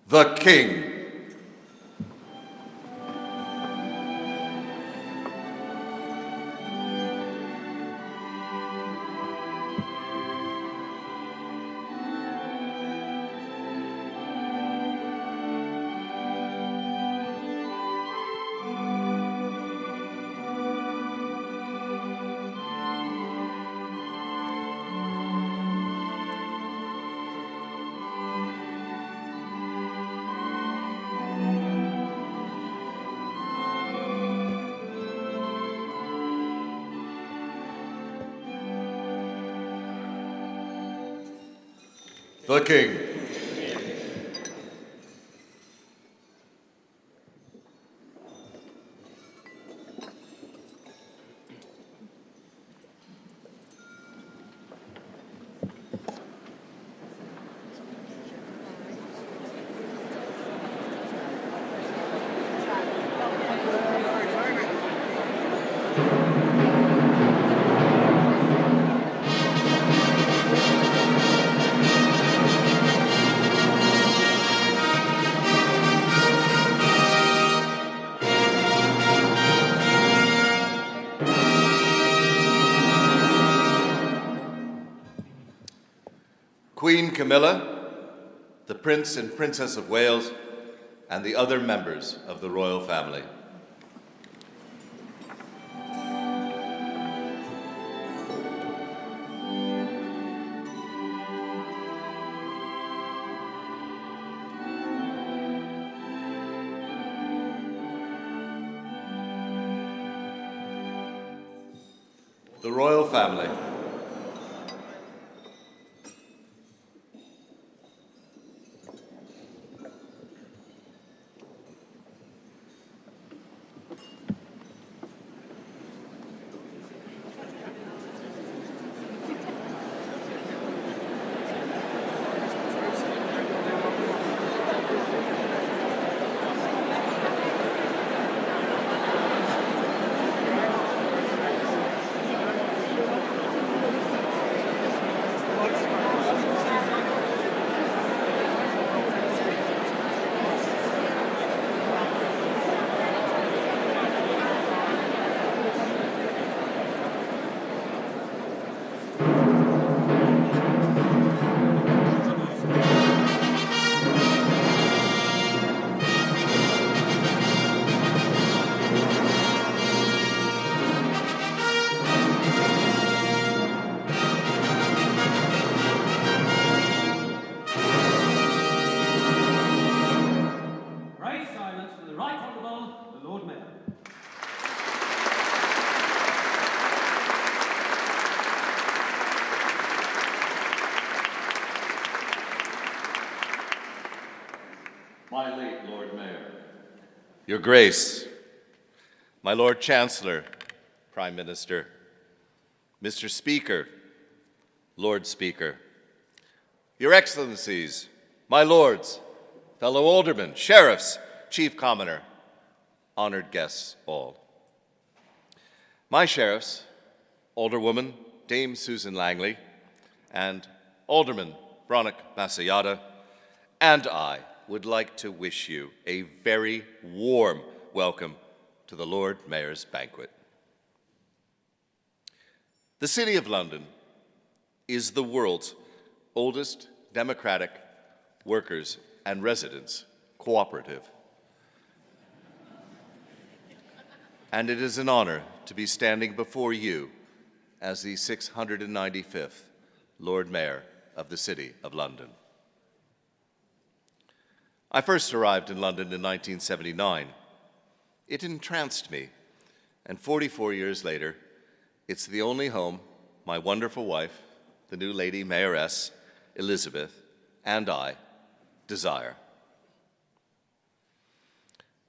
The King. The King. Queen Camilla, the Prince and Princess of Wales, and the other members of the royal family. The royal family. My late Lord Mayor. Your Grace, my Lord Chancellor, Prime Minister, Mr. Speaker, Lord Speaker, Your Excellencies, my Lords, fellow aldermen, sheriffs, Chief Commoner, honored guests all. My sheriffs, Alderwoman Dame Susan Langley, and Alderman Bronick Masayada, and I would like to wish you a very warm welcome to the Lord Mayor's Banquet. The City of London is the world's oldest democratic workers' and residents' cooperative. And it is an honor to be standing before you as the 695th Lord Mayor of the City of London. I first arrived in London in 1979. It entranced me, and 44 years later, it's the only home my wonderful wife, the new Lady Mayoress, Elizabeth, and I desire.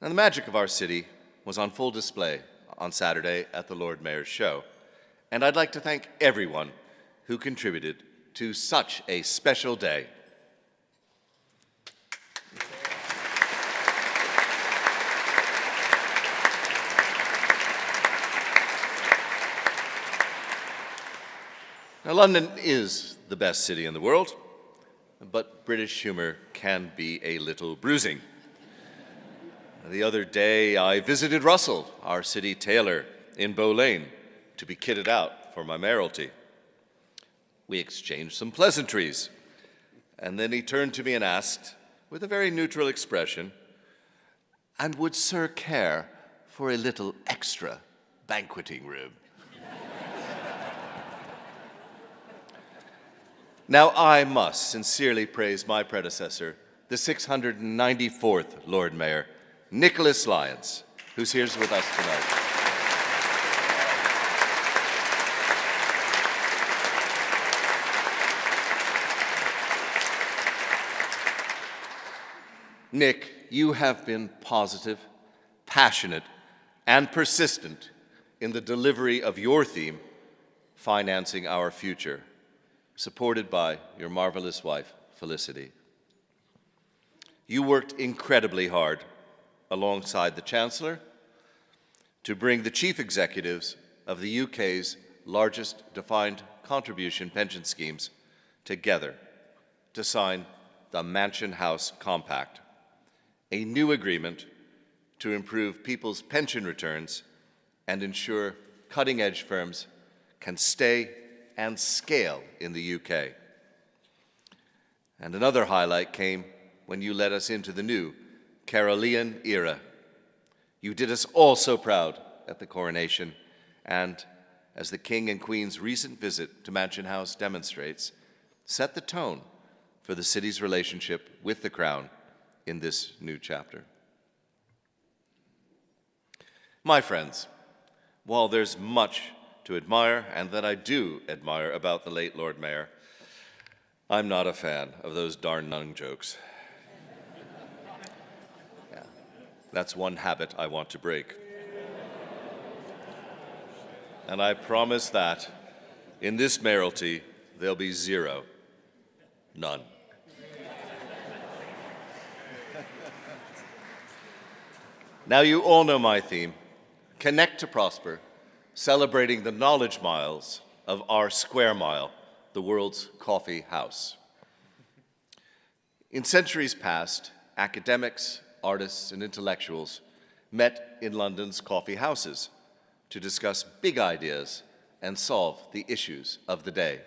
Now, the magic of our city was on full display on Saturday at the Lord Mayor's show, and I'd like to thank everyone who contributed to such a special day. Now, London is the best city in the world, but British humor can be a little bruising. The other day, I visited Russell, our city tailor, in Bow Lane, to be kitted out for my mayoralty. We exchanged some pleasantries, and then he turned to me and asked, with a very neutral expression, "And would Sir care for a little extra banqueting room?" Now, I must sincerely praise my predecessor, the 694th Lord Mayor, Nicholas Lyons, who's here with us tonight. Nick, you have been positive, passionate, and persistent in the delivery of your theme, Financing Our Future, supported by your marvelous wife, Felicity. You worked incredibly hard alongside the Chancellor to bring the chief executives of the UK's largest defined contribution pension schemes together to sign the Mansion House Compact, a new agreement to improve people's pension returns and ensure cutting-edge firms can stay and scale in the UK. And another highlight came when you led us into the new Carolean era. You did us all so proud at the coronation, and as the King and Queen's recent visit to Mansion House demonstrates, set the tone for the city's relationship with the Crown in this new chapter. My friends, while there's much to admire, and that I do admire about the late Lord Mayor, I'm not a fan of those darn nun jokes. Yeah, that's one habit I want to break. And I promise that in this mayoralty, there'll be zero, none. Now, you all know my theme, Connect to Prosper, celebrating the knowledge miles of our Square Mile, the world's coffee house. In centuries past, academics, artists, and intellectuals met in London's coffee houses to discuss big ideas and solve the issues of the day.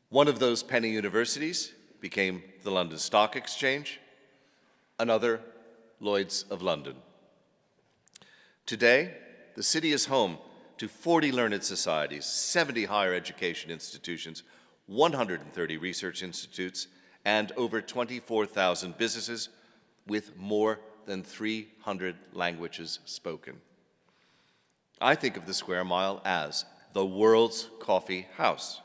One of those penny universities became the London Stock Exchange, another Lloyd's of London. Today, the city is home to 40 learned societies, 70 higher education institutions, 130 research institutes, and over 24,000 businesses with more than 300 languages spoken. I think of the Square Mile as the world's coffee house,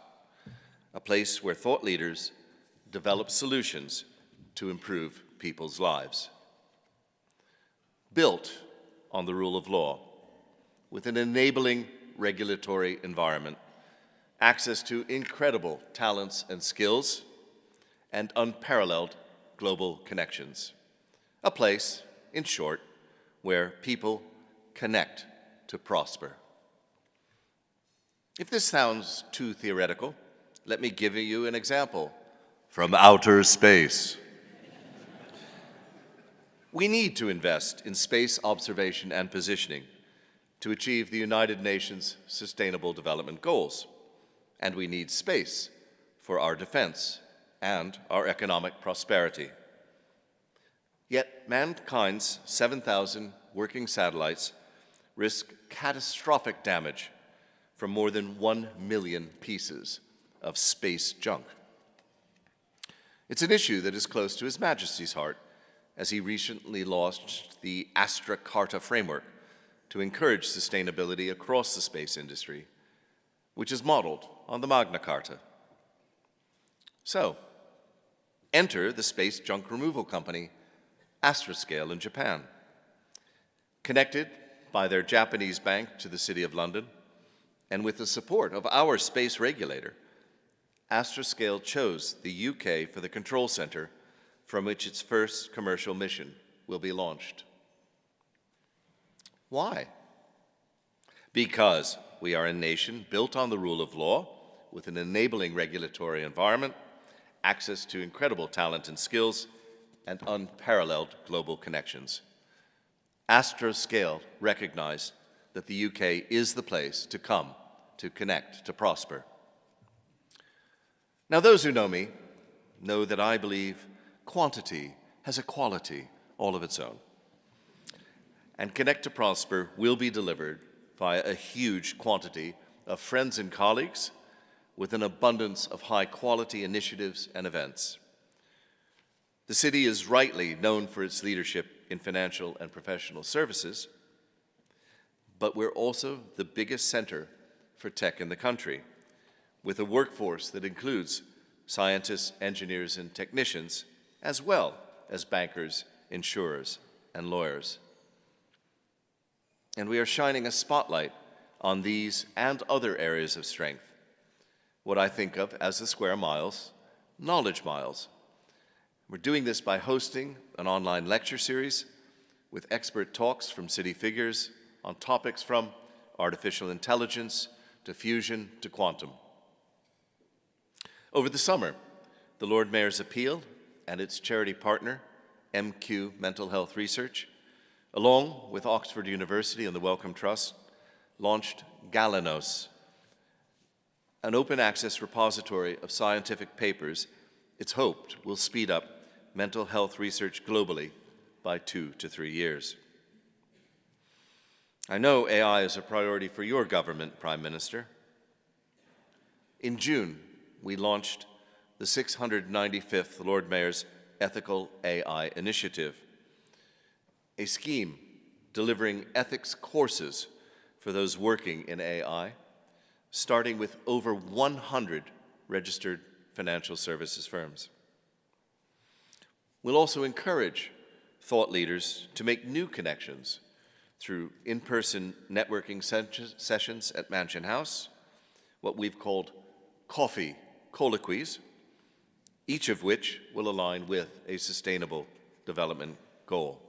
a place where thought leaders develop solutions to improve people's lives. Built on the rule of law, with an enabling regulatory environment, access to incredible talents and skills, and unparalleled global connections. A place, in short, where people connect to prosper. If this sounds too theoretical, let me give you an example from outer space. We need to invest in space observation and positioning to achieve the United Nations Sustainable Development Goals, and we need space for our defense and our economic prosperity. Yet mankind's 7,000 working satellites risk catastrophic damage from more than 1 million pieces of space junk. It's an issue that is close to His Majesty's heart, as he recently launched the Astra Carta framework to encourage sustainability across the space industry, which is modeled on the Magna Carta. So, enter the space junk removal company, Astroscale in Japan. Connected by their Japanese bank to the City of London, and with the support of our space regulator, Astroscale chose the UK for the control center from which its first commercial mission will be launched. Why? Because we are a nation built on the rule of law with an enabling regulatory environment, access to incredible talent and skills, and unparalleled global connections. Astroscale recognized that the UK is the place to come, to connect, to prosper. Now, those who know me know that I believe quantity has a quality all of its own. And Connect to Prosper will be delivered via a huge quantity of friends and colleagues with an abundance of high-quality initiatives and events. The city is rightly known for its leadership in financial and professional services, but we're also the biggest center for tech in the country, with a workforce that includes scientists, engineers, and technicians, as well as bankers, insurers, and lawyers. And we are shining a spotlight on these and other areas of strength, what I think of as the square miles, knowledge miles. We're doing this by hosting an online lecture series with expert talks from city figures on topics from artificial intelligence to fusion to quantum. Over the summer, the Lord Mayor's Appeal and its charity partner, MQ Mental Health Research, along with Oxford University and the Wellcome Trust, launched Galanos, an open access repository of scientific papers it's hoped will speed up mental health research globally by 2 to 3 years. I know AI is a priority for your government, Prime Minister. In June, we launched the 695th Lord Mayor's Ethical AI Initiative, a scheme delivering ethics courses for those working in AI, starting with over 100 registered financial services firms. We'll also encourage thought leaders to make new connections through in-person networking sessions at Mansion House, what we've called coffee colloquies, each of which will align with a sustainable development goal.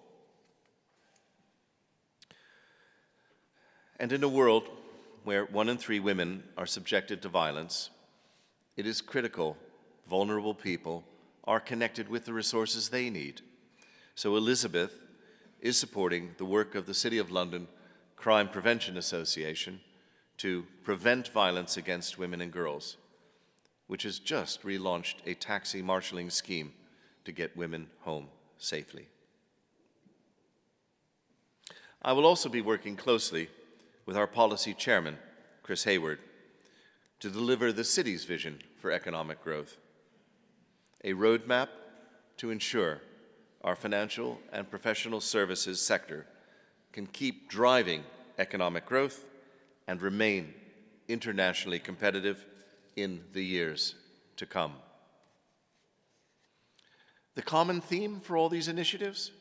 And in a world where 1 in 3 women are subjected to violence, it is critical vulnerable people are connected with the resources they need. So Elizabeth is supporting the work of the City of London Crime Prevention Association to prevent violence against women and girls, which has just relaunched a taxi marshalling scheme to get women home safely. I will also be working closely with our policy chairman, Chris Hayward, to deliver the city's vision for economic growth, a roadmap to ensure our financial and professional services sector can keep driving economic growth and remain internationally competitive in the years to come. The common theme for all these initiatives?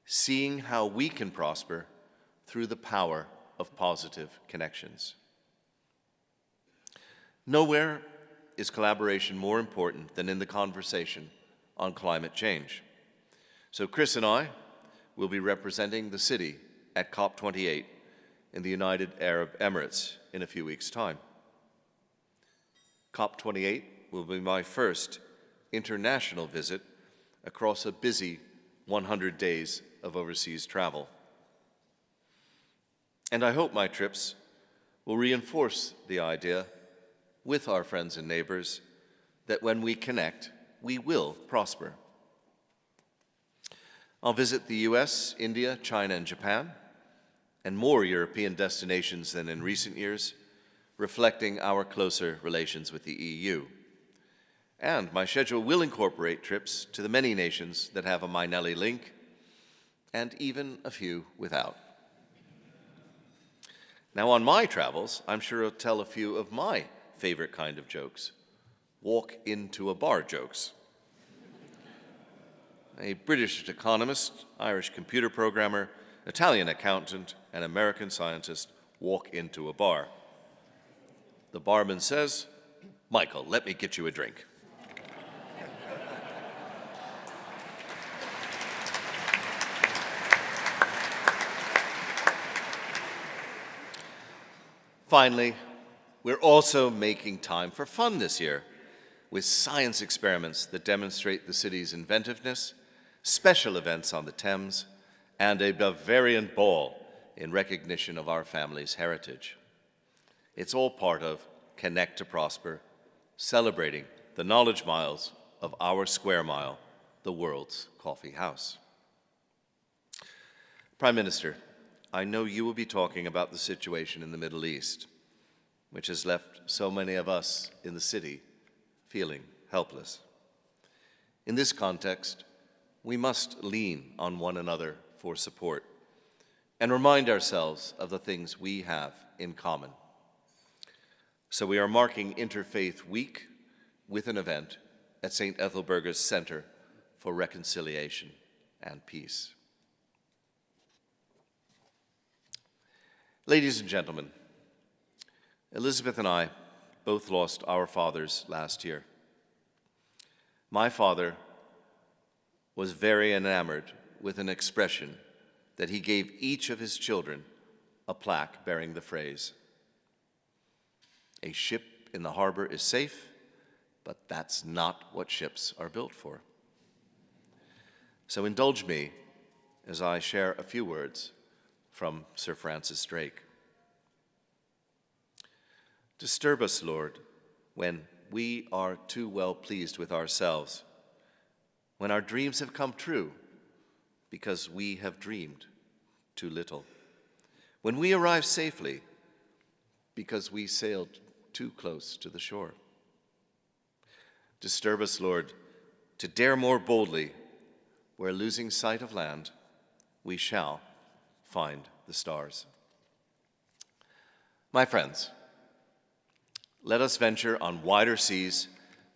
Seeing how we can prosper through the power of positive connections. Nowhere is collaboration more important than in the conversation on climate change. So Chris and I will be representing the city at COP28 in the United Arab Emirates in a few weeks' time. COP28 will be my first international visit across a busy 100 days of overseas travel. And I hope my trips will reinforce the idea with our friends and neighbors that when we connect, we will prosper. I'll visit the US, India, China, and Japan, and more European destinations than in recent years, reflecting our closer relations with the EU. And my schedule will incorporate trips to the many nations that have a Mainelli link, and even a few without. Now, on my travels, I'm sure I'll tell a few of my favorite kind of jokes. Walk into a bar jokes. A British economist, Irish computer programmer, Italian accountant, and American scientist walk into a bar. The barman says, "Michael, let me get you a drink." Finally, we're also making time for fun this year with science experiments that demonstrate the city's inventiveness, special events on the Thames, and a Bavarian ball in recognition of our family's heritage. It's all part of Connect to Prosper, celebrating the knowledge miles of our square mile, the world's coffee house. Prime Minister, I know you will be talking about the situation in the Middle East, which has left so many of us in the city feeling helpless. In this context, we must lean on one another for support and remind ourselves of the things we have in common. So we are marking Interfaith Week with an event at St. Ethelburga's Center for Reconciliation and Peace. Ladies and gentlemen, Elizabeth and I both lost our fathers last year. My father was very enamored with an expression that he gave each of his children a plaque bearing the phrase, "A ship in the harbor is safe, but that's not what ships are built for." So indulge me as I share a few words from Sir Francis Drake. Disturb us, Lord, when we are too well pleased with ourselves, when our dreams have come true because we have dreamed too little, when we arrive safely because we sailed too close to the shore. Disturb us, Lord, to dare more boldly where, losing sight of land, we shall find the stars. My friends, let us venture on wider seas,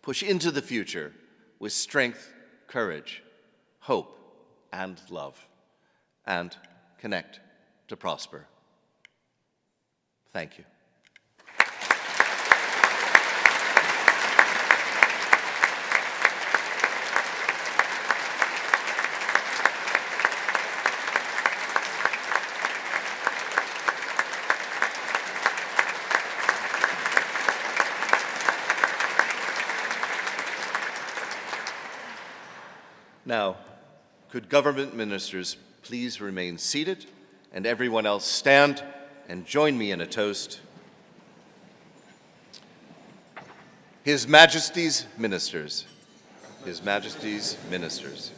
push into the future with strength, courage, hope, and love, and connect to prosper. Thank you. Now, could government ministers please remain seated, and everyone else stand and join me in a toast. His Majesty's Ministers. His Majesty's Ministers.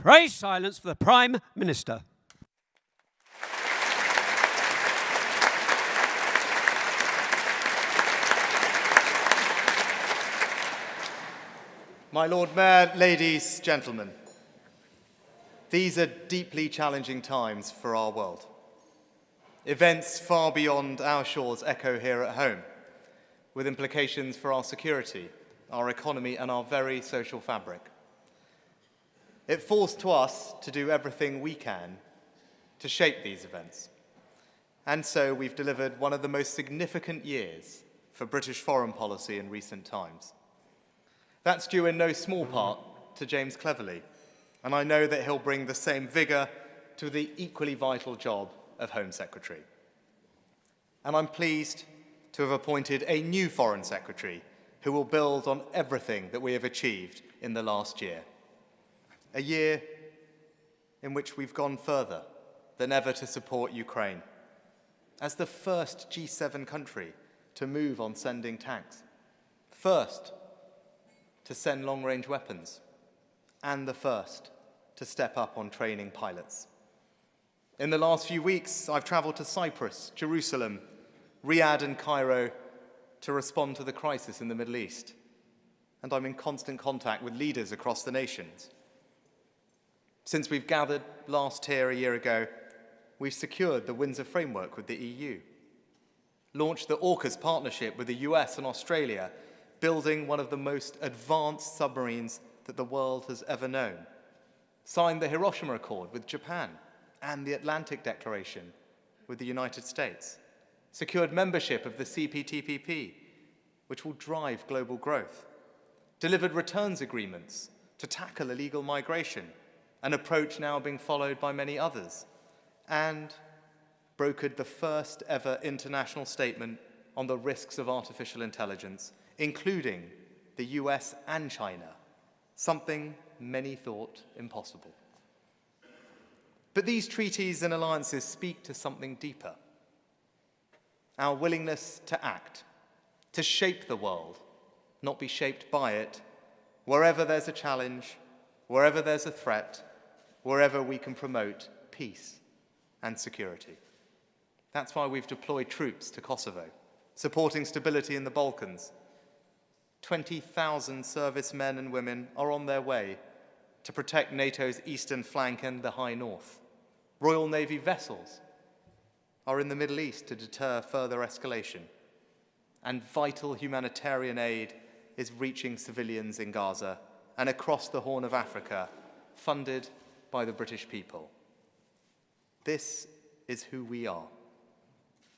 Pray silence for the Prime Minister. My Lord Mayor, ladies, gentlemen, these are deeply challenging times for our world. Events far beyond our shores echo here at home, with implications for our security, our economy, and our very social fabric. It falls to us to do everything we can to shape these events. And so we've delivered one of the most significant years for British foreign policy in recent times. That's due in no small part to James Cleverly, and I know that he'll bring the same vigour to the equally vital job of Home Secretary. And I'm pleased to have appointed a new Foreign Secretary who will build on everything that we have achieved in the last year. A year in which we've gone further than ever to support Ukraine, as the first G7 country to move on sending tanks, first to send long-range weapons, and the first to step up on training pilots. In the last few weeks, I've traveled to Cyprus, Jerusalem, Riyadh and Cairo to respond to the crisis in the Middle East. And I'm in constant contact with leaders across the nations. Since we've gathered last here a year ago, we've secured the Windsor Framework with the EU, launched the AUKUS partnership with the US and Australia, building one of the most advanced submarines that the world has ever known, signed the Hiroshima Accord with Japan and the Atlantic Declaration with the United States, secured membership of the CPTPP, which will drive global growth, delivered returns agreements to tackle illegal migration, an approach now being followed by many others, and brokered the first ever international statement on the risks of artificial intelligence, including the US and China, something many thought impossible. But these treaties and alliances speak to something deeper. Our willingness to act, to shape the world, not be shaped by it, wherever there's a challenge, wherever there's a threat, wherever we can promote peace and security. That's why we've deployed troops to Kosovo, supporting stability in the Balkans. 20,000 servicemen and women are on their way to protect NATO's eastern flank and the High North. Royal Navy vessels are in the Middle East to deter further escalation. And vital humanitarian aid is reaching civilians in Gaza and across the Horn of Africa, funded by the British people. This is who we are.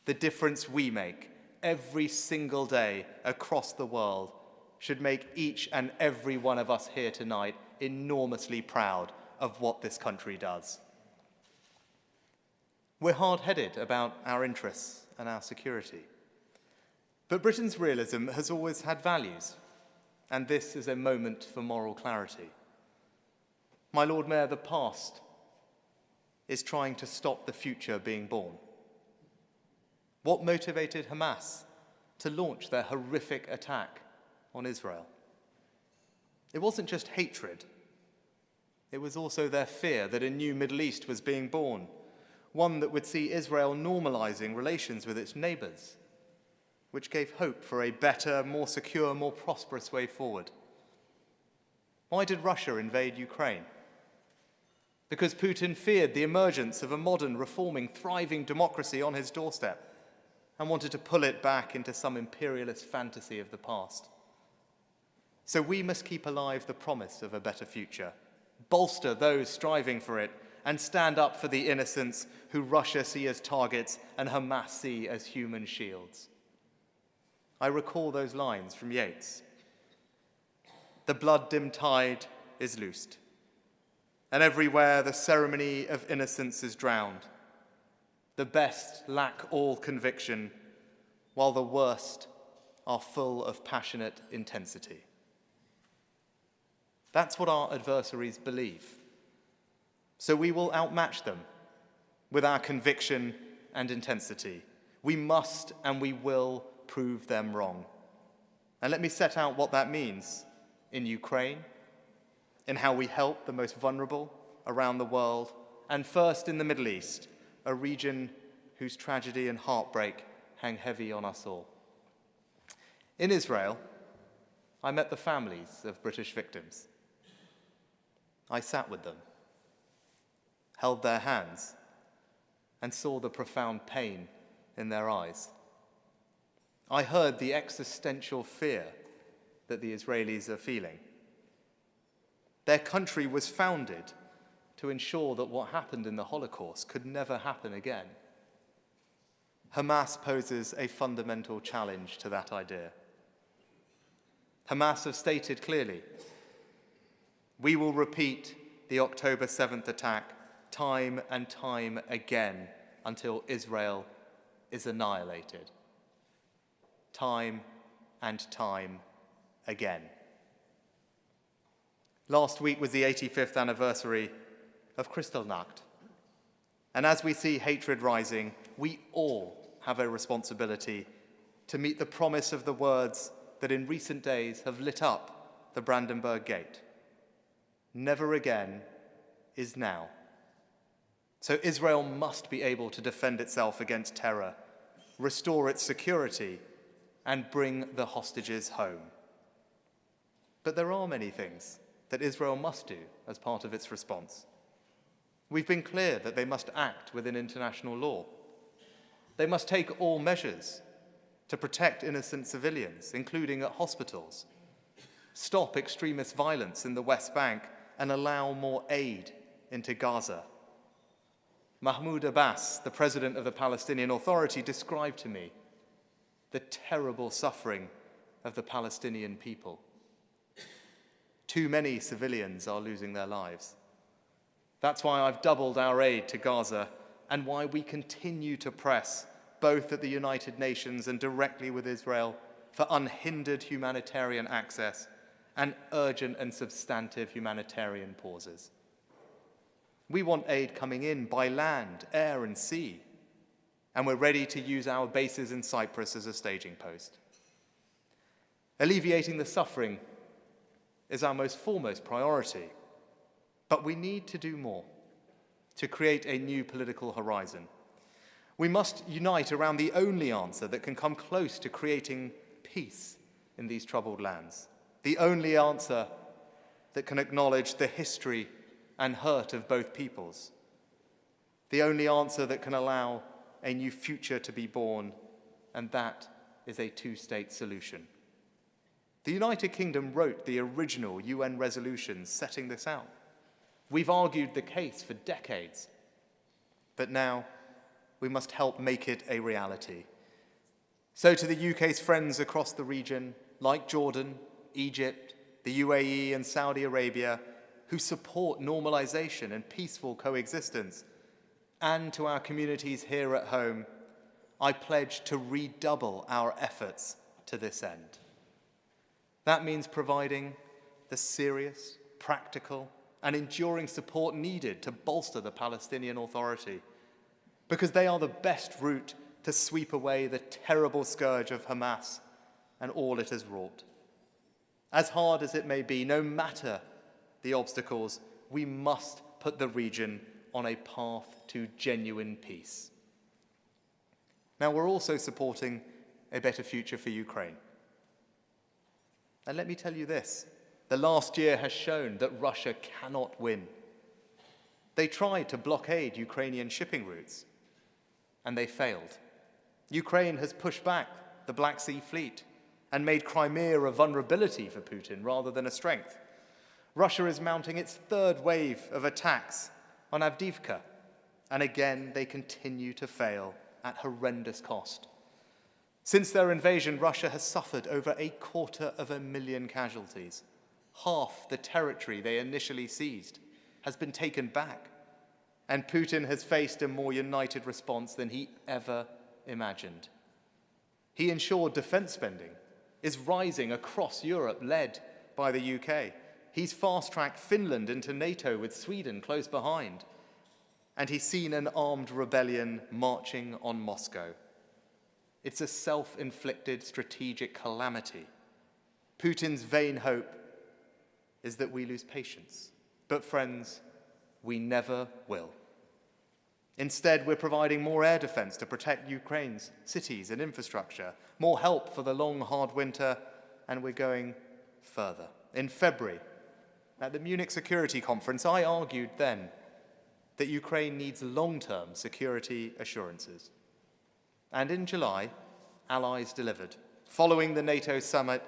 The difference we make every single day across the world should make each and every one of us here tonight enormously proud of what this country does. We're hard-headed about our interests and our security. But Britain's realism has always had values, and this is a moment for moral clarity. My Lord Mayor, the past is trying to stop the future being born. What motivated Hamas to launch their horrific attack on Israel? It wasn't just hatred. It was also their fear that a new Middle East was being born, one that would see Israel normalizing relations with its neighbors, which gave hope for a better, more secure, more prosperous way forward. Why did Russia invade Ukraine? Because Putin feared the emergence of a modern, reforming, thriving democracy on his doorstep and wanted to pull it back into some imperialist fantasy of the past. So we must keep alive the promise of a better future, bolster those striving for it, and stand up for the innocents who Russia see as targets and Hamas see as human shields. I recall those lines from Yeats. The blood-dimmed tide is loosed, and everywhere the ceremony of innocence is drowned. The best lack all conviction, while the worst are full of passionate intensity. That's what our adversaries believe. So we will outmatch them with our conviction and intensity. We must and we will prove them wrong. And let me set out what that means in Ukraine, in how we help the most vulnerable around the world, and first in the Middle East, a region whose tragedy and heartbreak hang heavy on us all. In Israel, I met the families of British victims. I sat with them, held their hands, and saw the profound pain in their eyes. I heard the existential fear that the Israelis are feeling. Their country was founded to ensure that what happened in the Holocaust could never happen again. Hamas poses a fundamental challenge to that idea. Hamas have stated clearly, we will repeat the October 7th attack time and time again until Israel is annihilated. Time and time again. Last week was the 85th anniversary of Kristallnacht. And as we see hatred rising, we all have a responsibility to meet the promise of the words that in recent days have lit up the Brandenburg Gate. Never again is now. So Israel must be able to defend itself against terror, restore its security, and bring the hostages home. But there are many things that Israel must do as part of its response. We've been clear that they must act within international law. They must take all measures to protect innocent civilians, including at hospitals, stop extremist violence in the West Bank, and allow more aid into Gaza. Mahmoud Abbas, the president of the Palestinian Authority, described to me the terrible suffering of the Palestinian people. Too many civilians are losing their lives. That's why I've doubled our aid to Gaza and why we continue to press, both at the United Nations and directly with Israel, for unhindered humanitarian access and urgent and substantive humanitarian pauses. We want aid coming in by land, air, and sea, and we're ready to use our bases in Cyprus as a staging post. Alleviating the suffering is our most foremost priority, but we need to do more to create a new political horizon. We must unite around the only answer that can come close to creating peace in these troubled lands, the only answer that can acknowledge the history and hurt of both peoples, the only answer that can allow a new future to be born, and that is a two-state solution. The United Kingdom wrote the original UN resolutions setting this out. We've argued the case for decades, but now we must help make it a reality. So to the UK's friends across the region, like Jordan, Egypt, the UAE, and Saudi Arabia, who support normalization and peaceful coexistence, and to our communities here at home, I pledge to redouble our efforts to this end. That means providing the serious, practical, and enduring support needed to bolster the Palestinian Authority, because they are the best route to sweep away the terrible scourge of Hamas and all it has wrought. As hard as it may be, no matter the obstacles, we must put the region on a path to genuine peace. Now, we're also supporting a better future for Ukraine. And let me tell you this, the last year has shown that Russia cannot win. They tried to blockade Ukrainian shipping routes, and they failed. Ukraine has pushed back the Black Sea Fleet and made Crimea a vulnerability for Putin rather than a strength. Russia is mounting its third wave of attacks on Avdiivka, and again they continue to fail at horrendous cost. Since their invasion, Russia has suffered over 250,000 casualties. Half the territory they initially seized has been taken back, and Putin has faced a more united response than he ever imagined. He ensured defense spending is rising across Europe, led by the UK. He's fast-tracked Finland into NATO with Sweden close behind. And he's seen an armed rebellion marching on Moscow. It's a self-inflicted strategic calamity. Putin's vain hope is that we lose patience. But friends, we never will. Instead, we're providing more air defense to protect Ukraine's cities and infrastructure, more help for the long, hard winter, and we're going further. In February, at the Munich Security Conference, I argued then that Ukraine needs long-term security assurances. And in July, allies delivered. Following the NATO summit,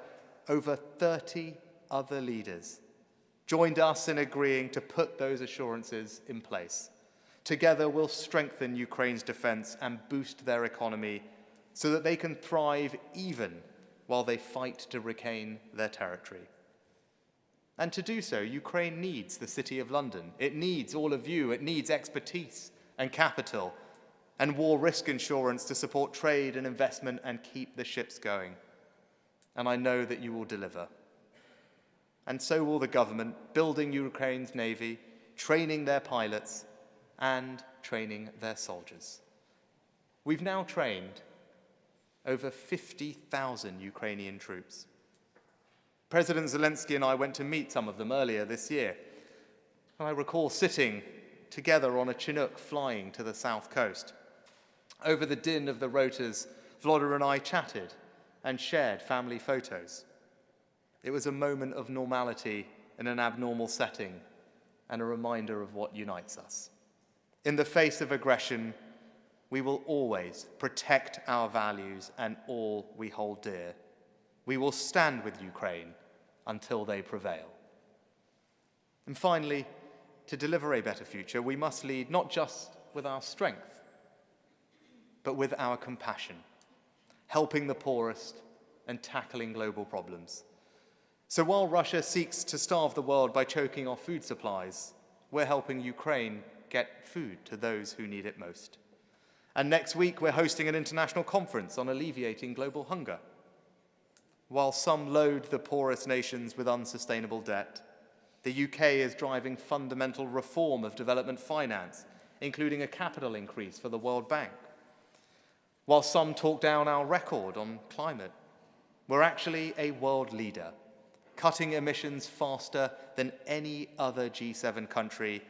over 30 other leaders joined us in agreeing to put those assurances in place. Together, we'll strengthen Ukraine's defense and boost their economy so that they can thrive even while they fight to regain their territory. And to do so, Ukraine needs the City of London. It needs all of you. It needs expertise and capital and war risk insurance to support trade and investment and keep the ships going. And I know that you will deliver. And so will the government, building Ukraine's navy, training their pilots, and training their soldiers. We've now trained over 50,000 Ukrainian troops. President Zelensky and I went to meet some of them earlier this year. And I recall sitting together on a Chinook flying to the south coast. Over the din of the rotors, Vladimir and I chatted and shared family photos. It was a moment of normality in an abnormal setting and a reminder of what unites us. In the face of aggression, we will always protect our values and all we hold dear. We will stand with Ukraine until they prevail. And finally, to deliver a better future, we must lead not just with our strength, but with our compassion, helping the poorest and tackling global problems. So while Russia seeks to starve the world by choking off food supplies, we're helping Ukraine get food to those who need it most. And next week, we're hosting an international conference on alleviating global hunger. While some load the poorest nations with unsustainable debt, the UK is driving fundamental reform of development finance, including a capital increase for the World Bank. While some talk down our record on climate, we're actually a world leader, cutting emissions faster than any other G7 country.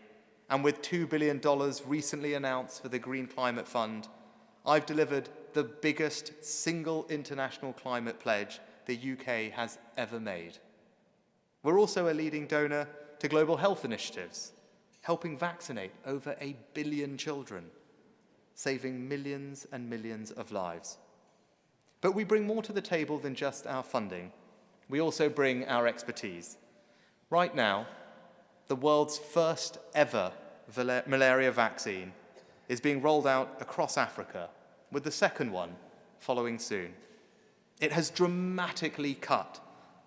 And with $2 billion recently announced for the Green Climate Fund, I've delivered the biggest single international climate pledge the UK has ever made. We're also a leading donor to global health initiatives, helping vaccinate over 1 billion children, saving millions and millions of lives. But we bring more to the table than just our funding. We also bring our expertise. Right now, the world's first ever malaria vaccine is being rolled out across Africa, with the second one following soon. It has dramatically cut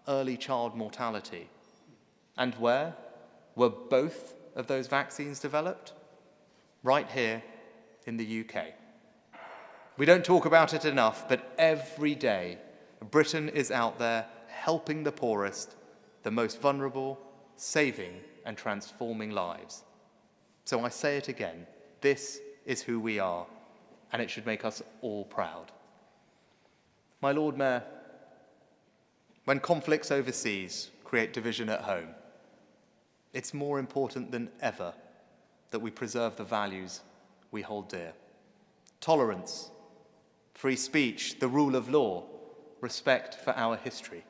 early child mortality. And where were both of those vaccines developed? Right here in the UK. We don't talk about it enough, but every day Britain is out there helping the poorest, the most vulnerable, saving and transforming lives. So I say it again, this is who we are, and it should make us all proud. My Lord Mayor, when conflicts overseas create division at home, it's more important than ever that we preserve the values we hold dear. Tolerance, free speech, the rule of law, respect for our history.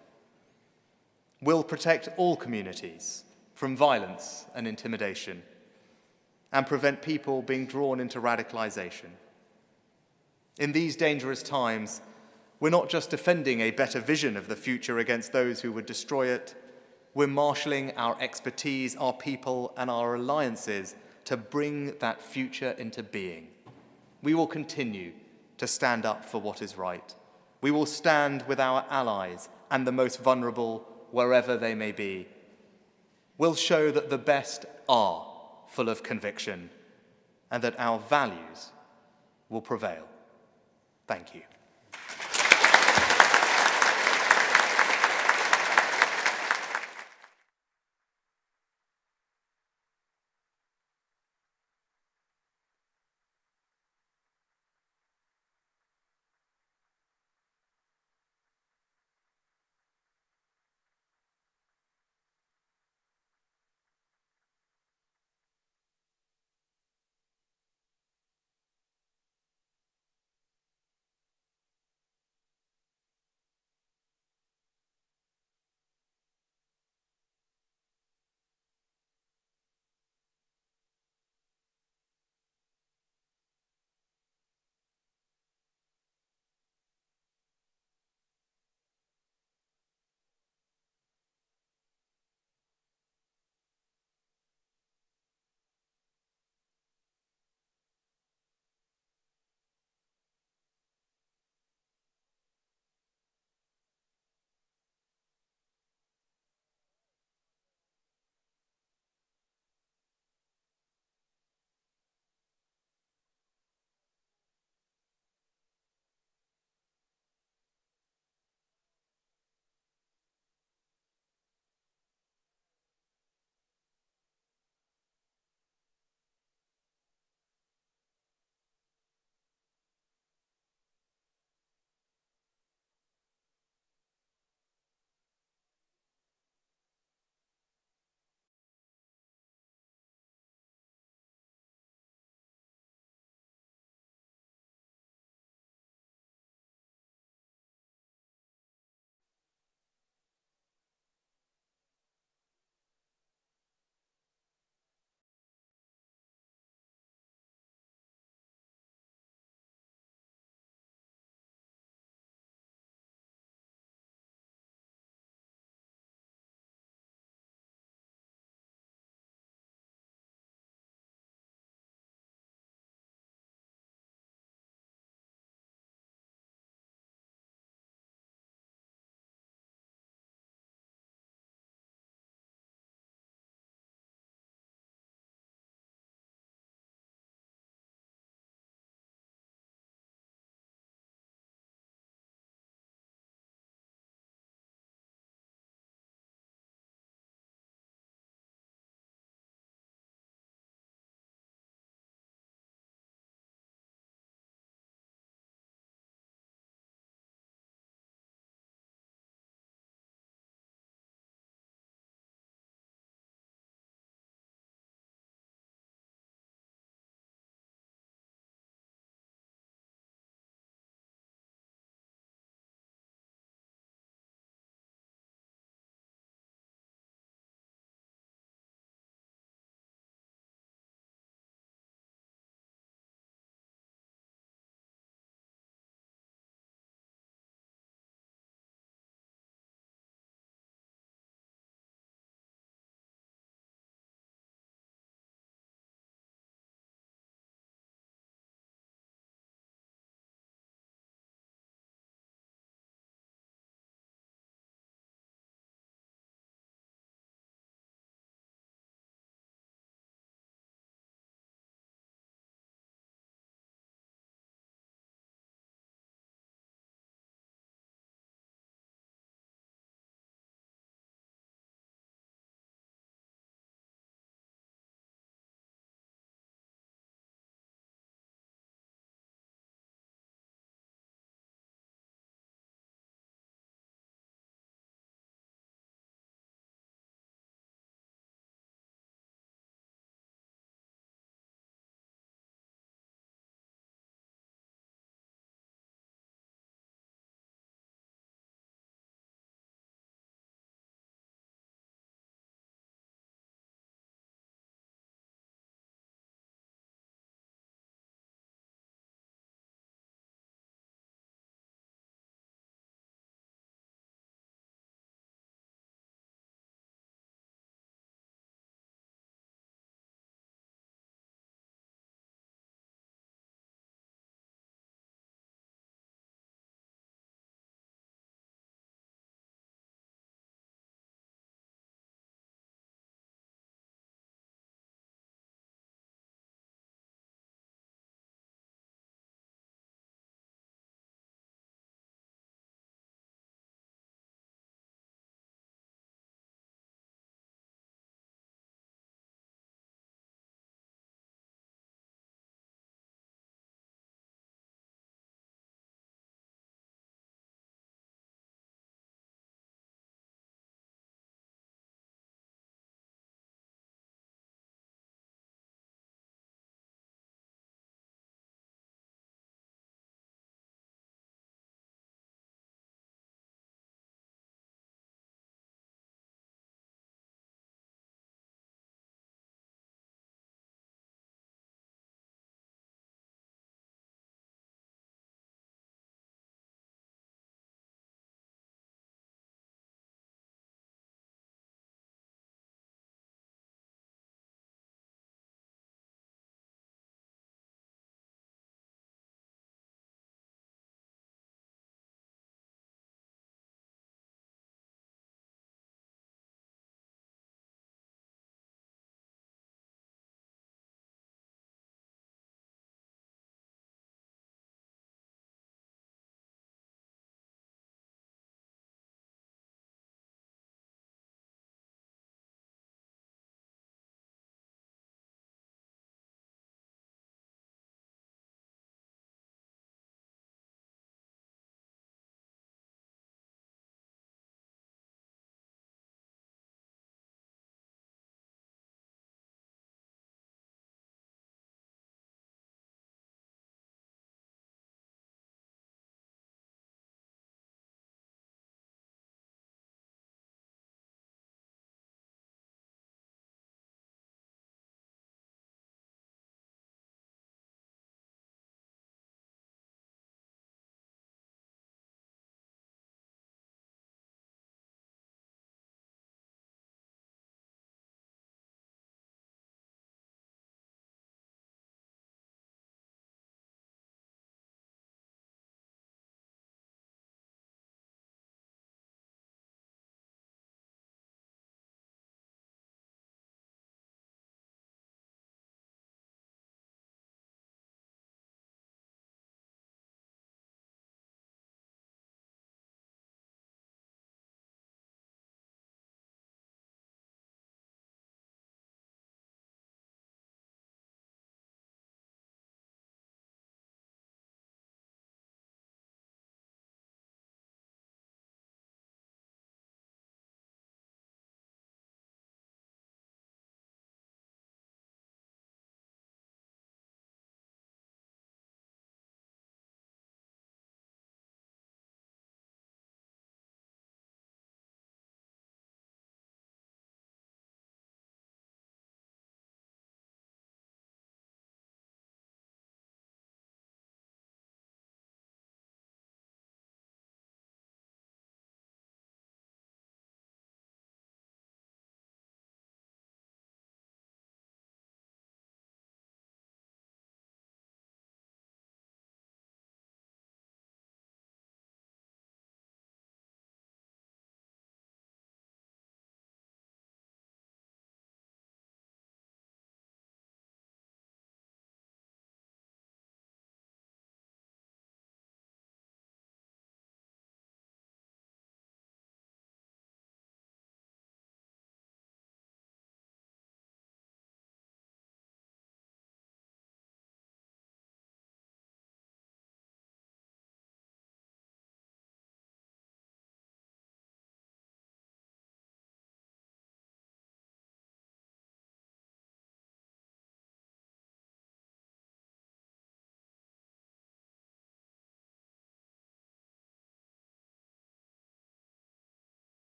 We'll protect all communities from violence and intimidation and prevent people being drawn into radicalization. In these dangerous times, we're not just defending a better vision of the future against those who would destroy it, we're marshalling our expertise, our people, and our alliances to bring that future into being. We will continue to stand up for what is right. We will stand with our allies and the most vulnerable wherever they may be. We'll show that the best are full of conviction and that our values will prevail. Thank you.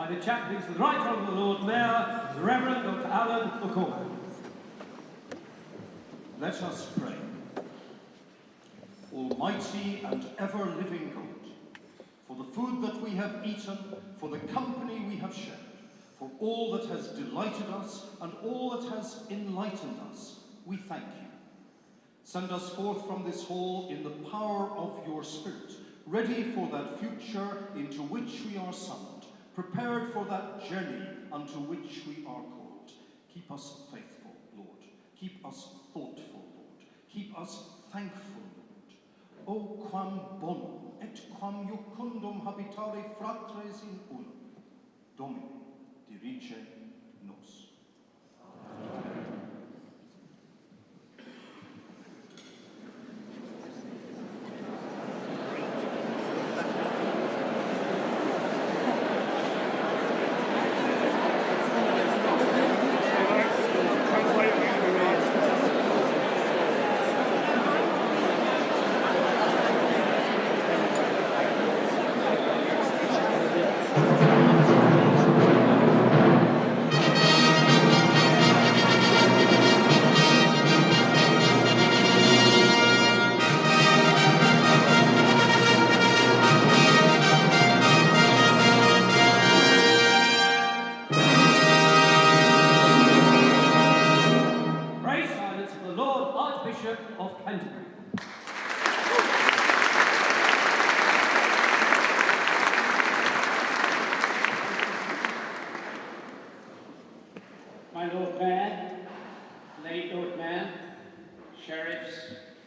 by the chaplains of the Right Honourable Lord Mayor, the Reverend Dr. Alan McCormack. Let us pray. Almighty and ever-living God, for the food that we have eaten, for the company we have shared, for all that has delighted us and all that has enlightened us, we thank you. Send us forth from this hall in the power of your Spirit, ready for that future into which we are summoned, prepared for that journey unto which we are called. Keep us faithful, Lord. Keep us thoughtful, Lord. Keep us thankful, Lord. O quam bonum et quam iucundum habitare fratres in unum. Domine, dirige nos. Pray silence for the Lord Archbishop of Canterbury. My Lord Mayor, late Lord Mayor, Sheriffs,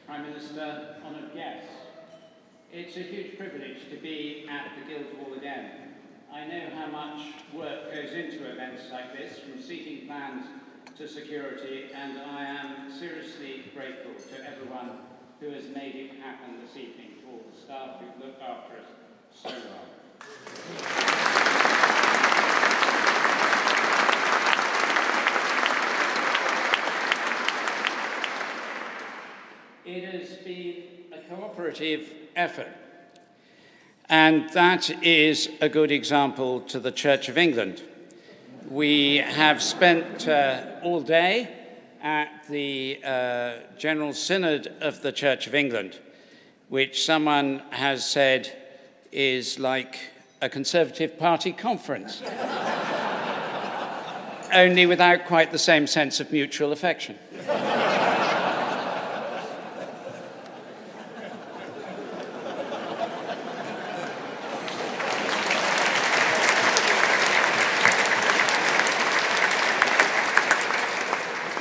Prime Minister, honoured guests. It's a huge privilege to be at the Guildhall again. I know how much work goes into events like this, from seating plans to security, and I am seriously grateful to everyone who has made it happen this evening, to all the staff who've looked after us so well. It has been a cooperative effort, and that is a good example to the Church of England. We have spent all day at the General Synod of the Church of England, which someone has said is like a Conservative Party conference, only without quite the same sense of mutual affection.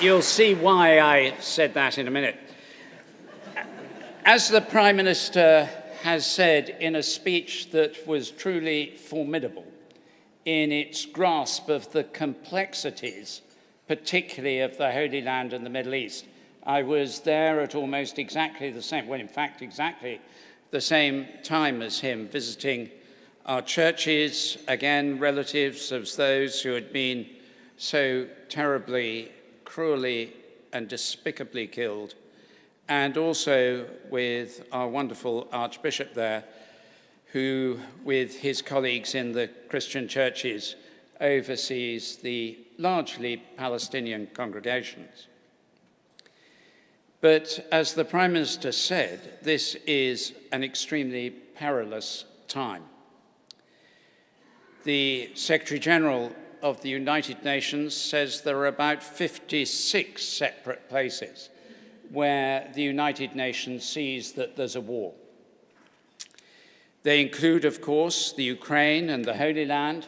You'll see why I said that in a minute. As the Prime Minister has said in a speech that was truly formidable in its grasp of the complexities, particularly of the Holy Land and the Middle East, I was there at almost exactly the same, well, in fact, exactly the same time as him, visiting our churches, again, relatives of those who had been so terribly, cruelly and despicably killed, and also with our wonderful Archbishop there, who, with his colleagues in the Christian churches, oversees the largely Palestinian congregations. But as the Prime Minister said, this is an extremely perilous time. The Secretary-General of the United Nations says there are about 56 separate places where the United Nations sees that there's a war. They include, of course, the Ukraine and the Holy Land,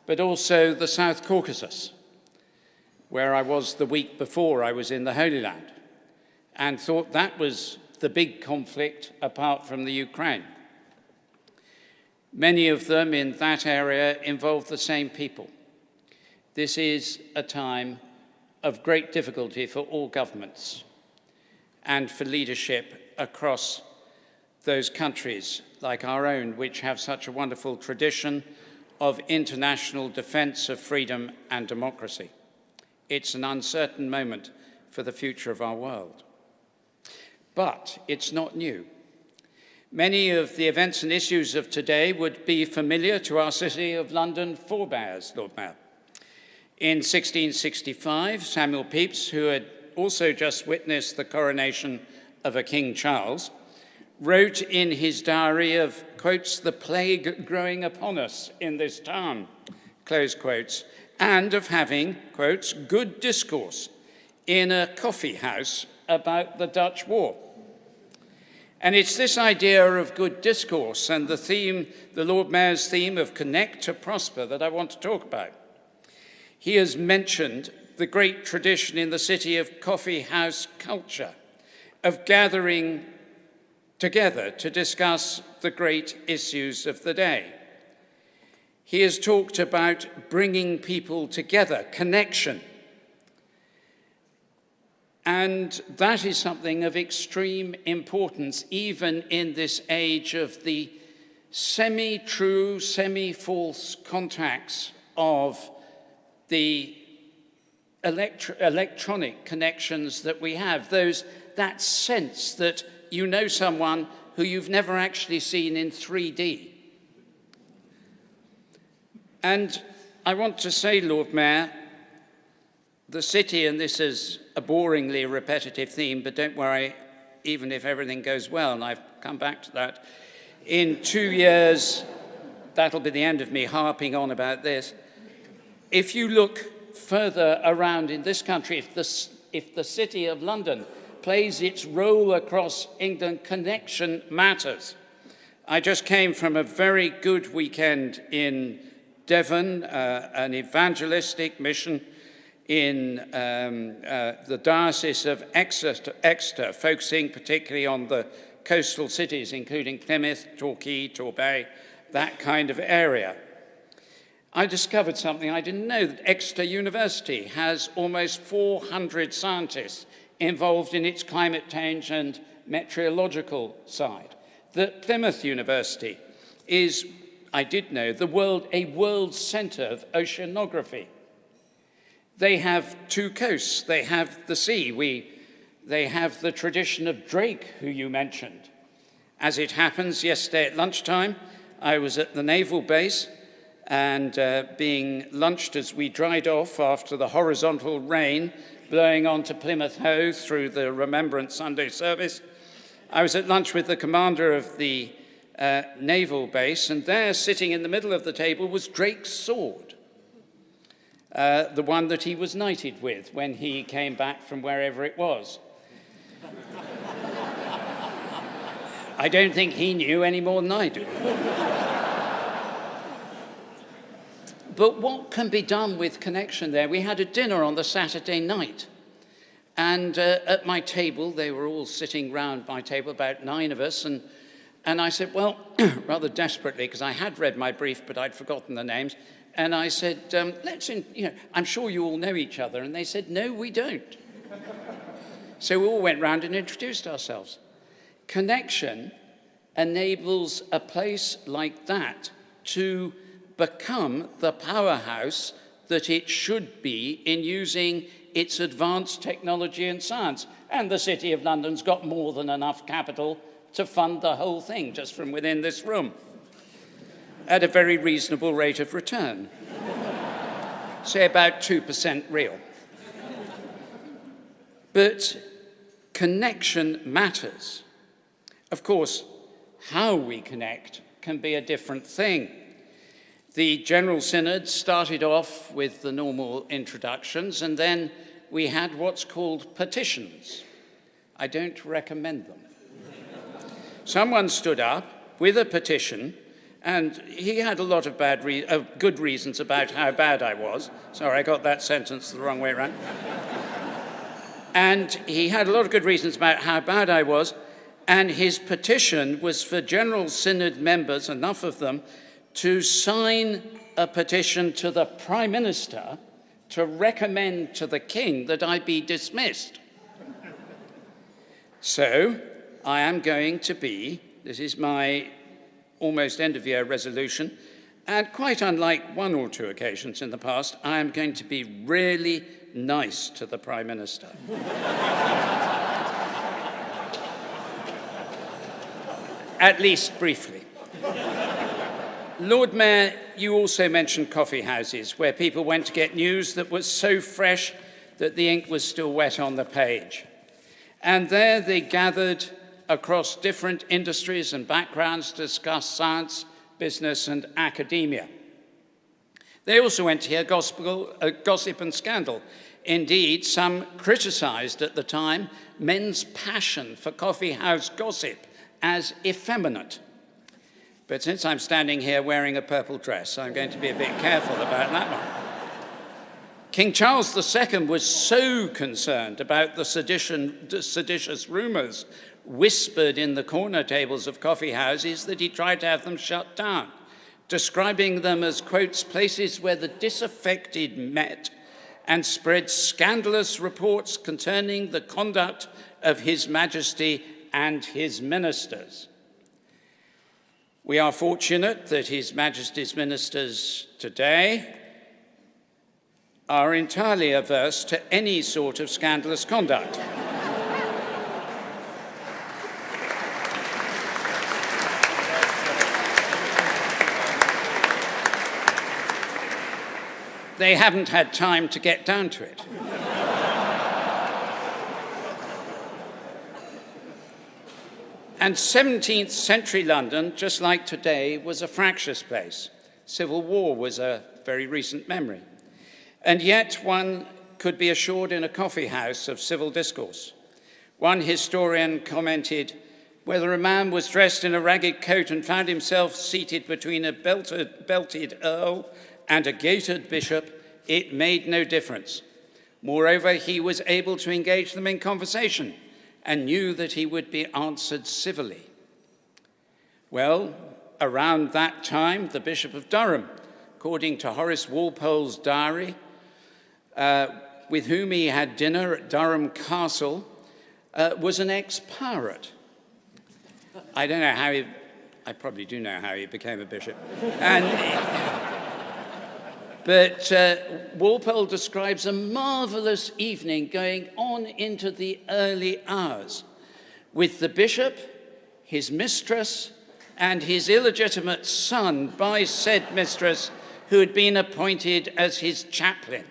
but also the South Caucasus, where I was the week before I was in the Holy Land, and thought that was the big conflict apart from the Ukraine. Many of them in that area involve the same people. This is a time of great difficulty for all governments and for leadership across those countries like our own, which have such a wonderful tradition of international defense of freedom and democracy. It's an uncertain moment for the future of our world. But it's not new, Many of the events and issues of today would be familiar to our City of London forebears, Lord Mayor. In 1665, Samuel Pepys, who had also just witnessed the coronation of a King Charles, wrote in his diary of, quotes, "the plague growing upon us in this town," close quotes, and of having, quotes, "good discourse in a coffee house about the Dutch War." And it's this idea of good discourse and the theme, the Lord Mayor's theme of connect to prosper, that I want to talk about. He has mentioned the great tradition in the city of coffee house culture, of gathering together to discuss the great issues of the day. He has talked about bringing people together, connection. And that is something of extreme importance, even in this age of the semi-true, semi-false contacts of the electronic connections that we have, that sense that you know someone who you've never actually seen in 3D. And I want to say, Lord Mayor, the city, and this is a boringly repetitive theme, but don't worry, even if everything goes well, and I've come back to that, in 2 years, that'll be the end of me harping on about this. If you look further around in this country, if the City of London plays its role across England, connection matters. I just came from a very good weekend in Devon, an evangelistic mission in the Diocese of Exeter, focusing particularly on the coastal cities, including Plymouth, Torquay, Torbay, that kind of area. I discovered something I didn't know, that Exeter University has almost 400 scientists involved in its climate change and meteorological side. That Plymouth University is, I did know, a world centre of oceanography. They have two coasts, they have the sea, they have the tradition of Drake, who you mentioned. As it happens, yesterday at lunchtime, I was at the naval base and being lunched as we dried off after the horizontal rain blowing onto Plymouth Hoe through the Remembrance Sunday service. I was at lunch with the commander of the naval base, and there, sitting in the middle of the table, was Drake's sword, the one that he was knighted with when he came back from wherever it was. I don't think he knew any more than I do. But what can be done with connection there? We had a dinner on the Saturday night, and at my table, they were all sitting round my table, about 9 of us, and I said, well, rather desperately, because I had read my brief, but I'd forgotten the names, and I said, I'm sure you all know each other, and they said, no, we don't. So we all went round and introduced ourselves. Connection enables a place like that to become the powerhouse that it should be in using its advanced technology and science. And the City of London's got more than enough capital to fund the whole thing just from within this room at a very reasonable rate of return. Say about 2% real. But connection matters. Of course, how we connect can be a different thing. The General Synod started off with the normal introductions, and then we had what's called petitions. I don't recommend them. Someone stood up with a petition, and he had a lot of good reasons about how bad I was. Sorry, I got that sentence the wrong way around. And he had a lot of good reasons about how bad I was, and his petition was for General Synod members, enough of them, to sign a petition to the Prime Minister to recommend to the King that I be dismissed. So I am going to be, this is my almost end-of-year resolution, and quite unlike 1 or 2 occasions in the past, I am going to be really nice to the Prime Minister. at least briefly. Lord Mayor, you also mentioned coffee houses, where people went to get news that was so fresh that the ink was still wet on the page. And there they gathered across different industries and backgrounds to discuss science, business, and academia. They also went to hear gossip and scandal. Indeed, some criticized at the time men's passion for coffee house gossip as effeminate. But since I'm standing here wearing a purple dress, I'm going to be a bit careful about that one. King Charles II was so concerned about the seditious rumours whispered in the corner tables of coffee houses that he tried to have them shut down, describing them as, quotes, places where the disaffected met and spread scandalous reports concerning the conduct of His Majesty and his ministers. We are fortunate that His Majesty's ministers today are entirely averse to any sort of scandalous conduct. They haven't had time to get down to it. And 17th century London, just like today, was a fractious place. Civil war was a very recent memory. And yet one could be assured in a coffee house of civil discourse. One historian commented, whether a man was dressed in a ragged coat and found himself seated between a belted earl and a gaitered bishop, it made no difference. Moreover, he was able to engage them in conversation and knew that he would be answered civilly. Well, around that time, the Bishop of Durham, according to Horace Walpole's diary, with whom he had dinner at Durham Castle, was an ex-pirate. I don't know how I probably do know how he became a bishop. But Walpole describes a marvelous evening going on into the early hours with the bishop, his mistress, and his illegitimate son by said mistress, who had been appointed as his chaplain.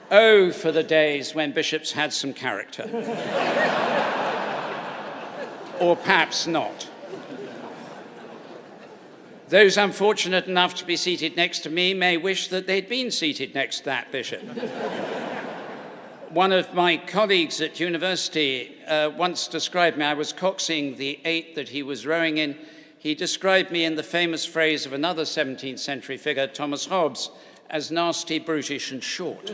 Oh, for the days when bishops had some character. Or perhaps not. Those unfortunate enough to be seated next to me may wish that they'd been seated next to that bishop. One of my colleagues at university once described me, I was coxing the 8 that he was rowing in. He described me in the famous phrase of another 17th century figure, Thomas Hobbes, as nasty, brutish, and short.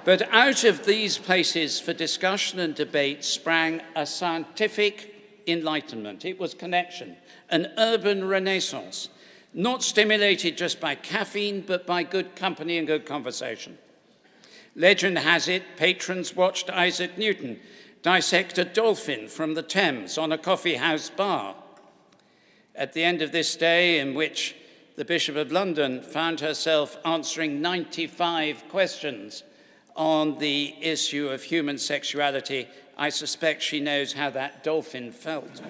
But out of these places for discussion and debate sprang a scientific enlightenment. It was connection, an urban renaissance, not stimulated just by caffeine, but by good company and good conversation. Legend has it, patrons watched Isaac Newton dissect a dolphin from the Thames on a coffee house bar. At the end of this day, in which the Bishop of London found herself answering 95 questions on the issue of human sexuality, I suspect she knows how that dolphin felt.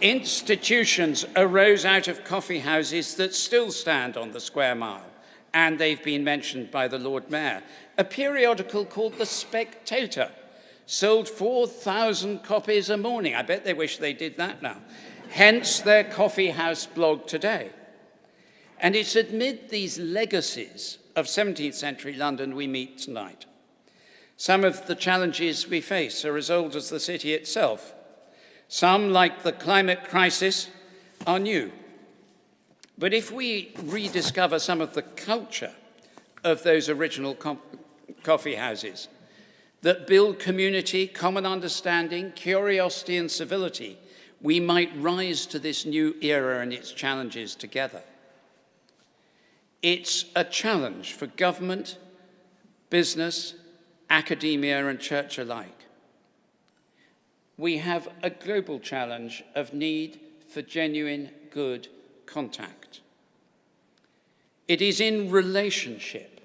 Institutions arose out of coffee houses that still stand on the Square Mile, and they've been mentioned by the Lord Mayor. A periodical called The Spectator sold 4,000 copies a morning. I bet they wish they did that now. Hence their coffee house blog today. And it's amid these legacies of 17th century London we meet tonight. Some of the challenges we face are as old as the city itself. Some, like the climate crisis, are new. But if we rediscover some of the culture of those original coffee houses that build community, common understanding, curiosity, and civility, we might rise to this new era and its challenges together. It's a challenge for government, business, academia, and church alike. We have a global challenge of need for genuine good contact. It is in relationship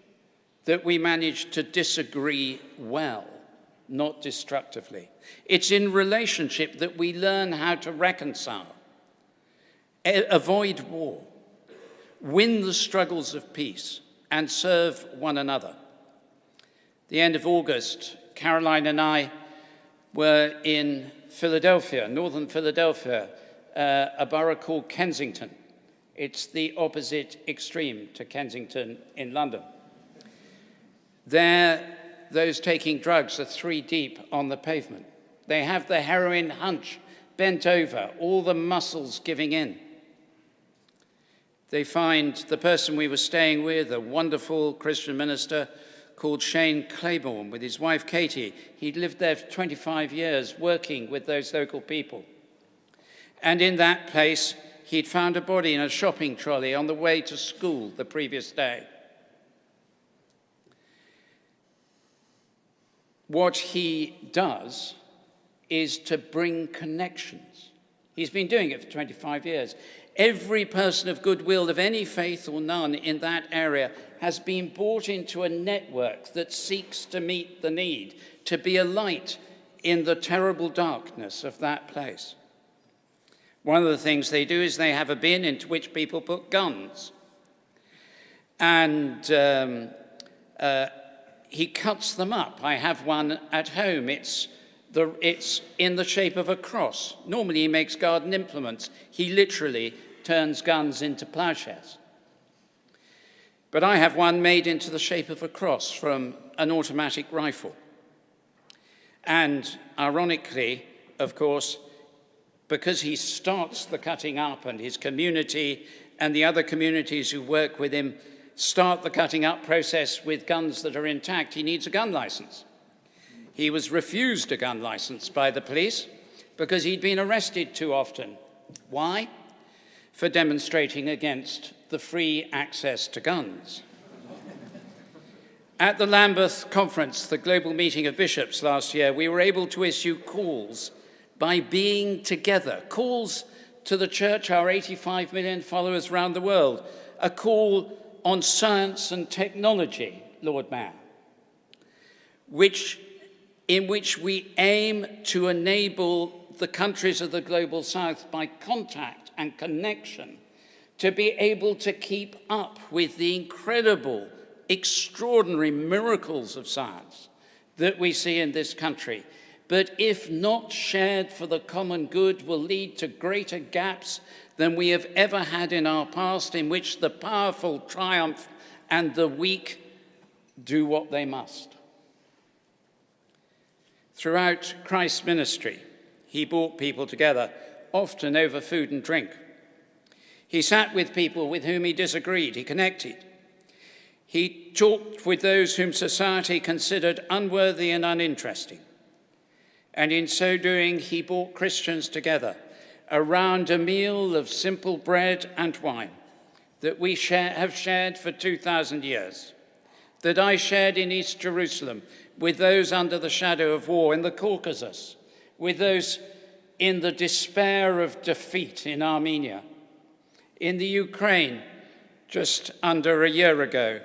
that we manage to disagree well not destructively. It's in relationship that we learn how to reconcile, avoid war, win the struggles of peace, and serve one another. The end of August, Caroline and I were in Philadelphia, northern Philadelphia, a borough called Kensington. It's the opposite extreme to Kensington in London. There, those taking drugs are 3 deep on the pavement. They have the heroin hunch, bent over, all the muscles giving in. They find the person we were staying with, a wonderful Christian minister called Shane Claiborne, with his wife Katie. He'd lived there for 25 years working with those local people. And in that place, he'd found a body in a shopping trolley on the way to school the previous day. What he does is to bring connections. He's been doing it for 25 years. Every person of goodwill of any faith or none in that area has been brought into a network that seeks to meet the need, to be a light in the terrible darkness of that place. One of the things they do is they have a bin into which people put guns. And he cuts them up. I have one at home. It's in the shape of a cross. Normally he makes garden implements. He literally turns guns into plowshares. But I have one made into the shape of a cross from an automatic rifle. And ironically, of course, because he starts the cutting up and his community and the other communities who work with him start the cutting up process with guns that are intact, he needs a gun license. He was refused a gun license by the police because he'd been arrested too often. Why? For demonstrating against the free access to guns. At the Lambeth Conference, the global meeting of bishops last year, we were able to issue calls by being together, calls to the church, our 85 million followers around the world, a call on science and technology, Lord Mayor, in which we aim to enable the countries of the global south by contact and connection to be able to keep up with the incredible, extraordinary miracles of science that we see in this country. But if not shared for the common good, will lead to greater gaps than we have ever had in our past, in which the powerful triumph and the weak do what they must. Throughout Christ's ministry, he brought people together, often over food and drink. He sat with people with whom he disagreed. He connected. He talked with those whom society considered unworthy and uninteresting. And in so doing, he brought Christians together around a meal of simple bread and wine that we have shared for 2,000 years, that I shared in East Jerusalem with those under the shadow of war in the Caucasus, with those in the despair of defeat in Armenia, in the Ukraine just under a year ago,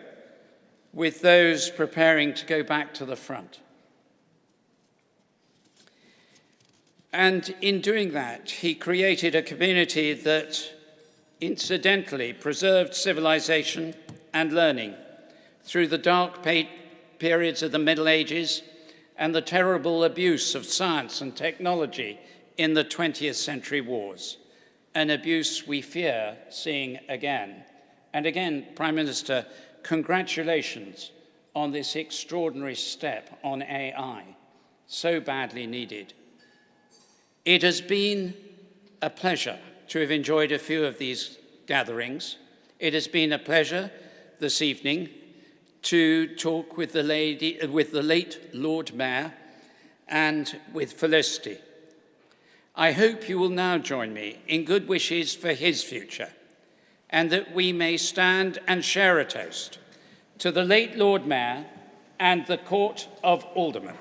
with those preparing to go back to the front. And in doing that, he created a community that incidentally preserved civilization and learning through the dark periods of the Middle Ages and the terrible abuse of science and technology in the 20th century wars, an abuse we fear seeing again. And again, Prime Minister, congratulations on this extraordinary step on AI, so badly needed. It has been a pleasure to have enjoyed a few of these gatherings. It has been a pleasure this evening to talk with the late Lord Mayor and with Felicity. I hope you will now join me in good wishes for his future, and that we may stand and share a toast to the late Lord Mayor and the Court of Aldermen.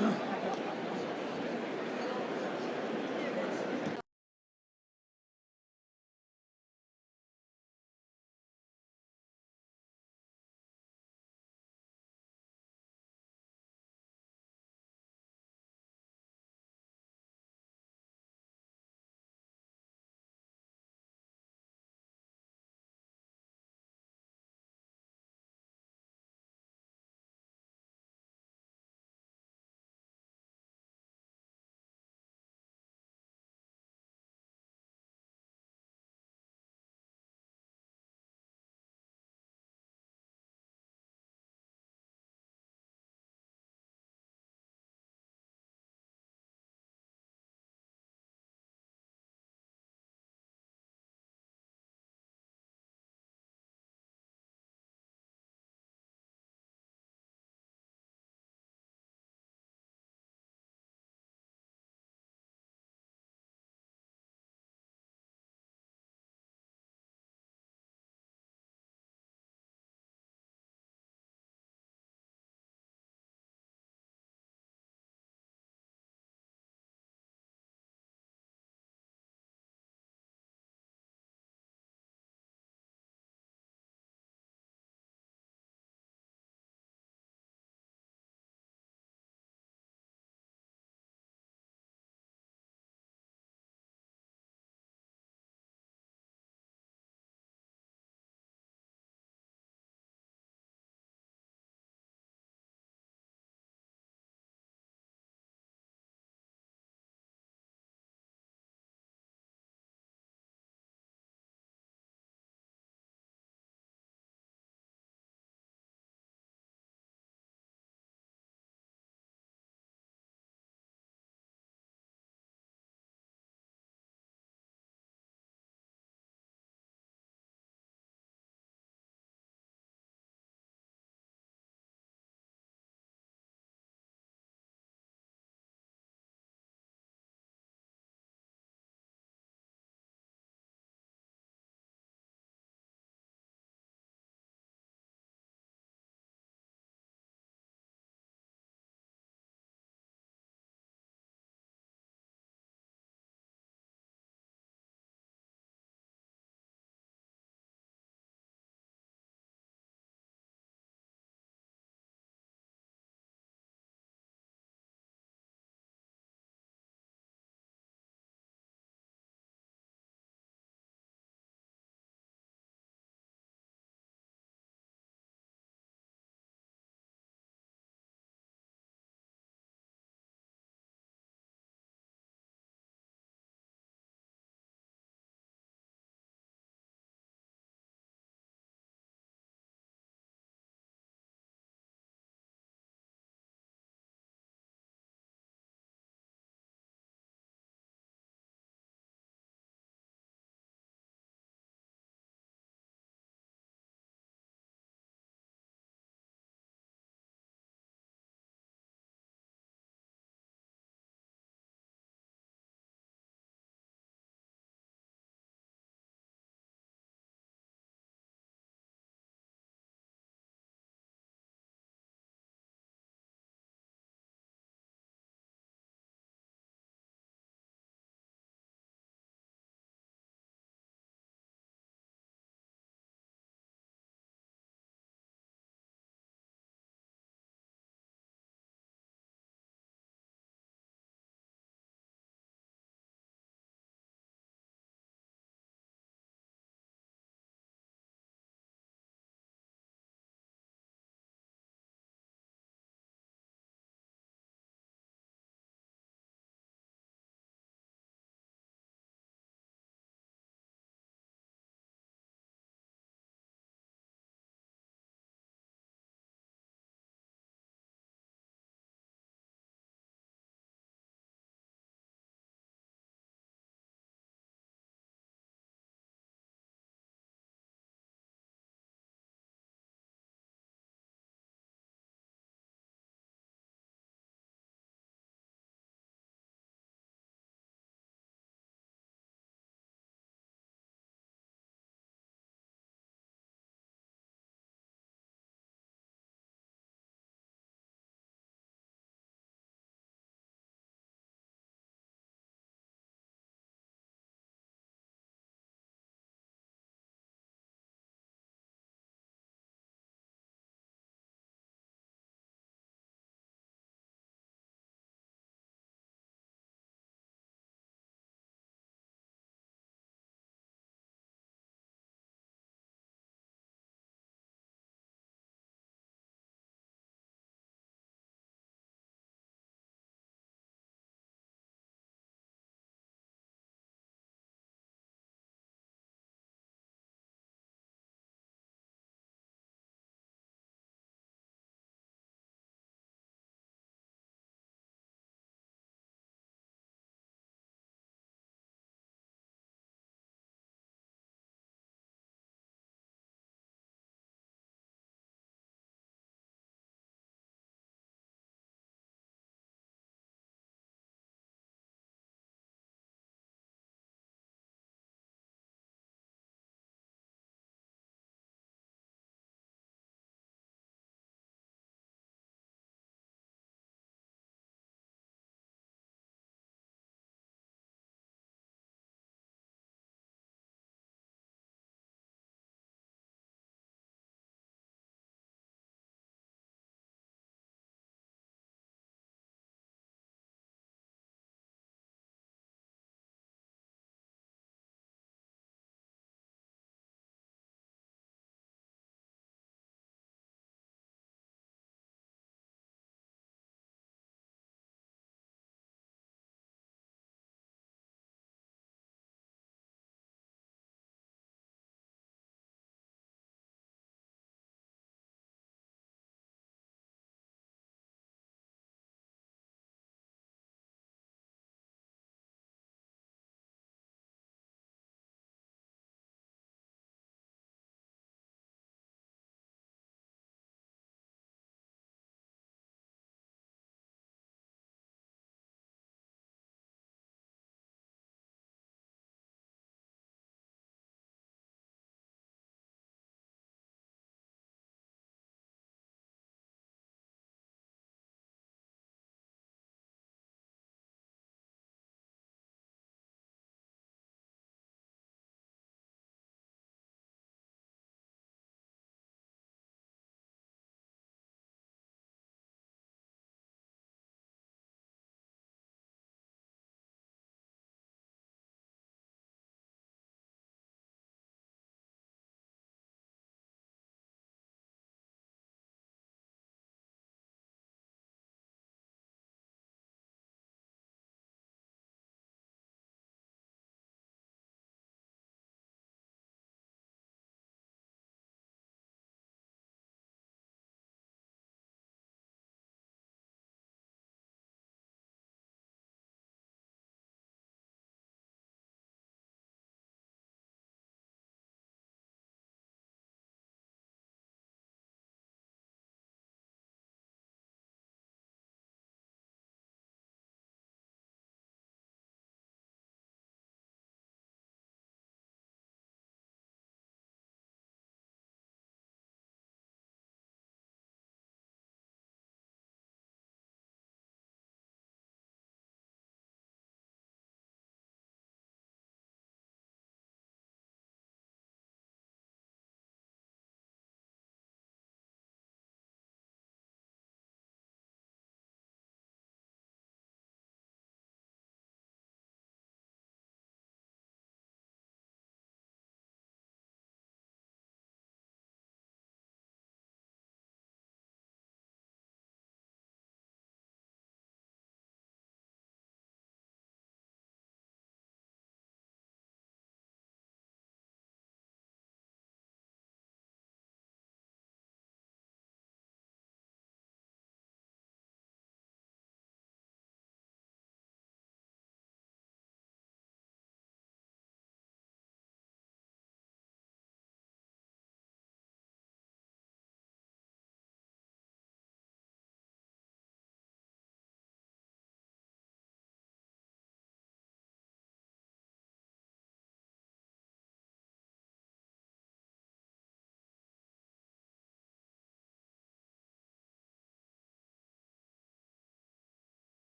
Thank